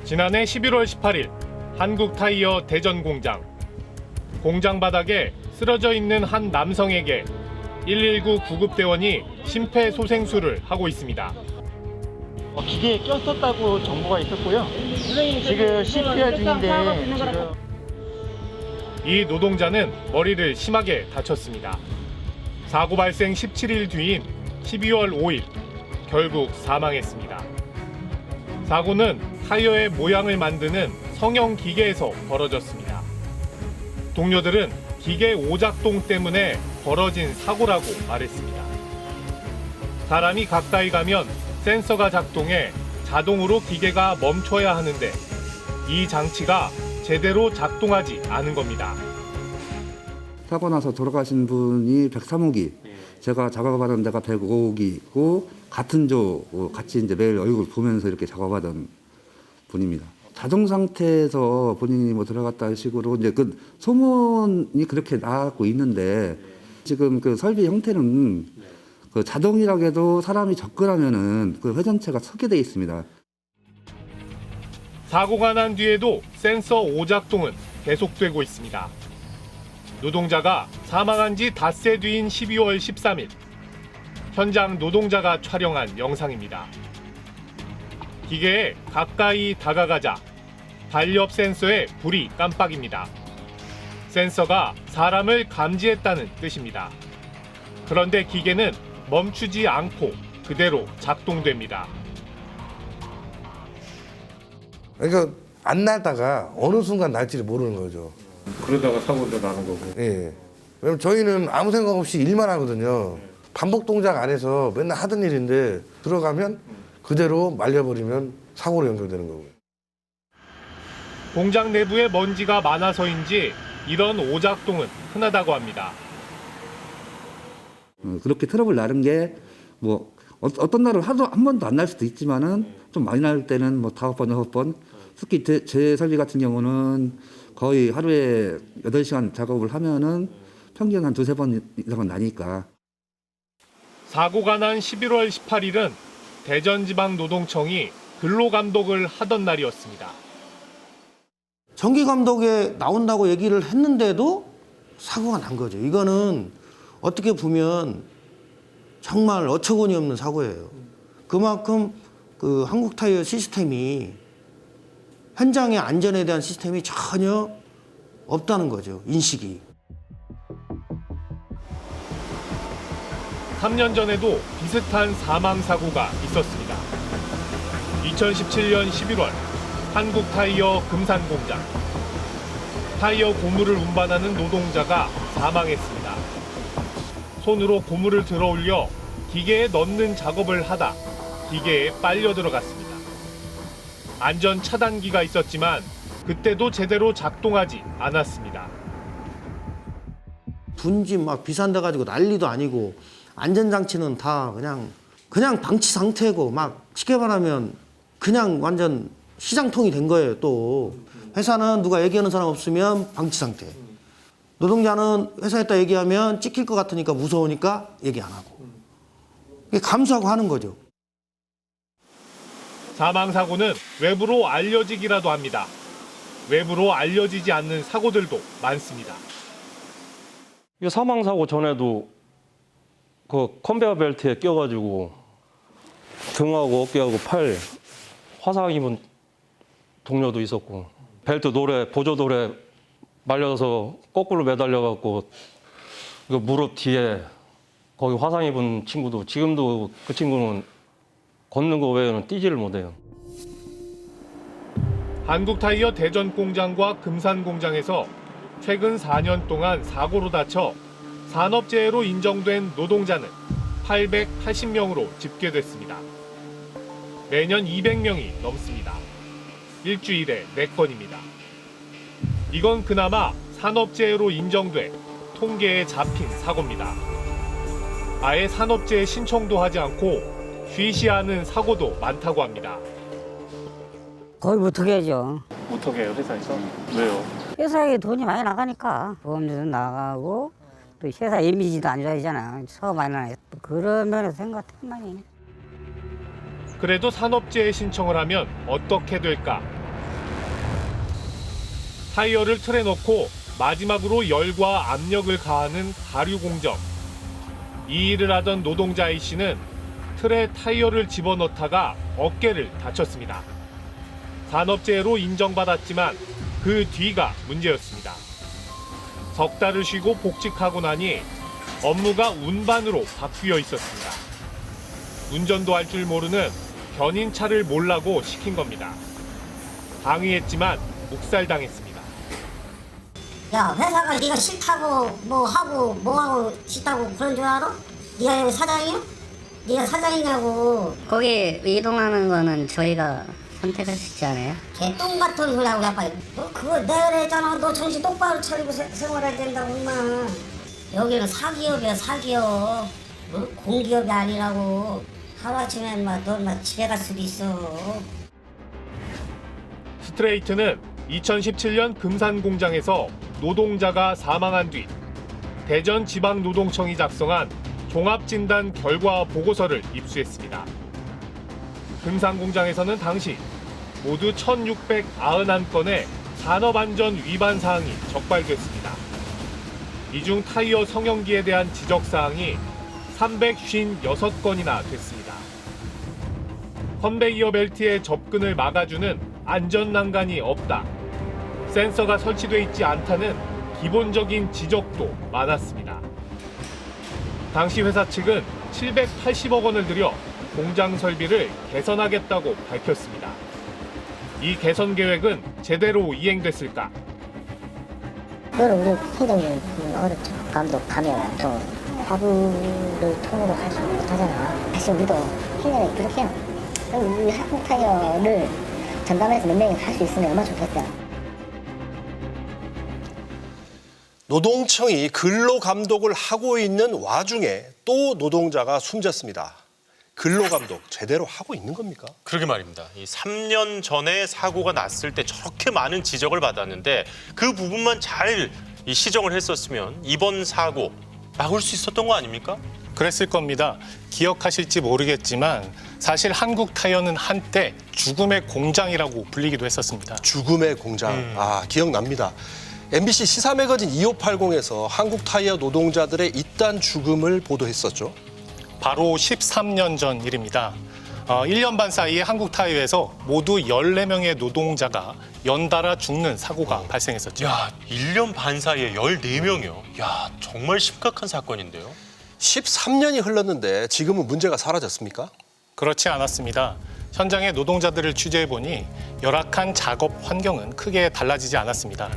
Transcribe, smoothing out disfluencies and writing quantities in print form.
지난해 11월 18일 한국타이어 대전 공장. 공장 바닥에 쓰러져 있는 한 남성에게 119 구급대원이 심폐소생술을 하고 있습니다. 기계에 꼈었다고 정보가 있었고요. 지금 CPR 중인데 지금 이 노동자는 머리를 심하게 다쳤습니다. 사고 발생 17일 뒤인 12월 5일 결국 사망했습니다. 사고는 타이어의 모양을 만드는 성형 기계에서 벌어졌습니다. 동료들은 기계 오작동 때문에 벌어진 사고라고 말했습니다. 사람이 가까이 가면 센서가 작동해 자동으로 기계가 멈춰야 하는데 이 장치가 제대로 작동하지 않은 겁니다. 사고 나서 돌아가신 분이 103호기, 제가 작업하던 데가 105호기고 같은 조 같이 이제 매일 얼굴 보면서 이렇게 작업하던 분입니다. 자동 상태에서 본인이 뭐 들어갔다는 식으로 이제 그 소문이 그렇게 나고 있는데 지금 그 설비 형태는 그 자동이라고 해도 사람이 접근하면은 그 회전체가 서게 돼 있습니다. 사고가 난 뒤에도 센서 오작동은 계속되고 있습니다. 노동자가 사망한 지 닷새 뒤인 12월 13일 현장 노동자가 촬영한 영상입니다. 기계에 가까이 다가가자 반렵 센서의 불이 깜빡입니다. 센서가 사람을 감지했다는 뜻입니다. 그런데 기계는 멈추지 않고 그대로 작동됩니다. 그러니까 안 날다가 어느 순간 날지를 모르는 거죠. 그러다가 사고도 나는 거고. 예. 왜냐면 저희는 아무 생각 없이 일만 하거든요. 반복 동작 안에서 맨날 하던 일인데 들어가면 그대로 말려버리면 사고로 연결되는 거고요. 공장 내부에 먼지가 많아서인지 이런 오작동은 흔하다고 합니다. 그렇게 트러블 나는 게 뭐 어떤 날은 하루 한 번도 안 날 수도 있지만은 좀 많이 날 때는 뭐 5번, 6번. 특히 제 설비 같은 경우는 거의 하루에 8시간 작업을 하면은 평균 한 2-3번 이상은 나니까. 사고가 난 11월 18일은 대전지방노동청이 근로감독을 하던 날이었습니다. 정기감독에 나온다고 얘기를 했는데도 사고가 난 거죠. 이거는 어떻게 보면 정말 어처구니 없는 사고예요. 그만큼 그 한국타이어 시스템이 현장의 안전에 대한 시스템이 전혀 없다는 거죠. 인식이. 3년 전에도 비슷한 사망사고가 있었습니다. 2017년 11월 한국타이어 금산공장. 타이어 고무를 운반하는 노동자가 사망했습니다. 손으로 고무를 들어올려 기계에 넣는 작업을 하다 기계에 빨려 들어갔습니다. 안전 차단기가 있었지만 그때도 제대로 작동하지 않았습니다. 분지 막 비산돼 가지고 난리도 아니고 안전장치는 다 그냥 방치 상태고 막 쉽게 말하면 그냥 완전 시장통이 된 거예요. 또 회사는 누가 얘기하는 사람 없으면 방치 상태. 노동자는 회사에다 얘기하면 찍힐 것 같으니까 무서우니까 얘기 안 하고. 이게 감수하고 하는 거죠. 사망사고는 외부로 알려지기라도 합니다. 외부로 알려지지 않는 사고들도 많습니다. 이 사망사고 전에도 그 컨베어 벨트에 껴가지고 등하고 어깨하고 팔 화상 입은 동료도 있었고 벨트 노래 보조 노래 말려서 거꾸로 매달려갖고 그 무릎 뒤에 거기 화상 입은 친구도 지금도 그 친구는 걷는 거 외에는 뛰지를 못해요. 한국타이어 대전 공장과 금산 공장에서 최근 4년 동안 사고로 다쳐 산업재해로 인정된 노동자는 880명으로 집계됐습니다. 매년 200명이 넘습니다. 일주일에 4건입니다. 이건 그나마 산업재해로 인정돼 통계에 잡힌 사고입니다. 아예 산업재해 신청도 하지 않고 쉬쉬하는 사고도 많다고 합니다. 거의 못하게 하죠. 못하게 해요, 회사에서? 왜요? 회사에 돈이 많이 나가니까 보험료도 나가고 또 회사 이미지도 안 좋아지잖아. 처음 많이 나요. 그런 면에서 생각해 많이. 그래도 산업재해 신청을 하면 어떻게 될까? 타이어를 틀에 넣고 마지막으로 열과 압력을 가하는 가류 공정. 이 일을 하던 노동자 A씨는 틀에 타이어를 집어넣다가 어깨를 다쳤습니다. 산업재해로 인정받았지만 그 뒤가 문제였습니다. 석 달을 쉬고 복직하고 나니 업무가 운반으로 바뀌어 있었습니다. 운전도 할 줄 모르는 견인차를 몰라고 시킨 겁니다. 항의했지만 묵살당했습니다. 야, 회사가 네가 싫다고 뭐 하고 싫다고 그런 줄 알아? 네가 여기 사장이야? 네가 사장이냐고. 거기 이동하는 거는 저희가 선택할 수 있지 않아요? 개똥 같은 소리 하고 약간 너 그거 내가 그랬잖아. 너 정신 똑바로 차리고 생활해야 된다고 임마. 여기는 사기업이야 사기업. 어? 공기업이 아니라고. 하루아침에 너 집에 갈 수도 있어. 스트레이트는 2017년 금산 공장에서 노동자가 사망한 뒤 대전지방노동청이 작성한 종합진단 결과 보고서를 입수했습니다. 금산 공장에서는 당시 모두 1,691건의 산업안전 위반 사항이 적발됐습니다. 이 중 타이어 성형기에 대한 지적 사항이 356건이나 됐습니다. 컨베이어 벨트의 접근을 막아주는 안전 난간이 없다. 센서가 설치돼 있지 않다는 기본적인 지적도 많았습니다. 당시 회사 측은 780억 원을 들여 공장 설비를 개선하겠다고 밝혔습니다. 이 개선 계획은 제대로 이행됐을까? 그걸 우리 회장님 어느 감독 가면 또 화부를 통으로 할 수 못하잖아. 사실 우리도 회장이 그렇게 해요. 그럼 우리 한국 타이어를 전담해서 몇 명이 할 수 있으면 얼마나 좋겠어요. 노동청이 근로감독을 하고 있는 와중에 또 노동자가 숨졌습니다. 근로감독 제대로 하고 있는 겁니까? 그러게 말입니다. 이 3년 전에 사고가 났을 때 저렇게 많은 지적을 받았는데 그 부분만 잘 시정을 했었으면 이번 사고 막을 수 있었던 거 아닙니까? 그랬을 겁니다. 기억하실지 모르겠지만 사실 한국 타이어는 한때 죽음의 공장이라고 불리기도 했었습니다. 죽음의 공장. 기억납니다. MBC 시사 매거진 2580에서 한국 타이어 노동자들의 잇단 죽음을 보도했었죠. 바로 13년 전 일입니다. 1년 반 사이에 한국 타이어에서 모두 14명의 노동자가 연달아 죽는 사고가 발생했었죠. 야, 1년 반 사이에 14명이요. 야, 정말 심각한 사건인데요. 13년이 흘렀는데 지금은 문제가 사라졌습니까? 그렇지 않았습니다. 현장의 노동자들을 취재해보니 열악한 작업 환경은 크게 달라지지 않았습니다.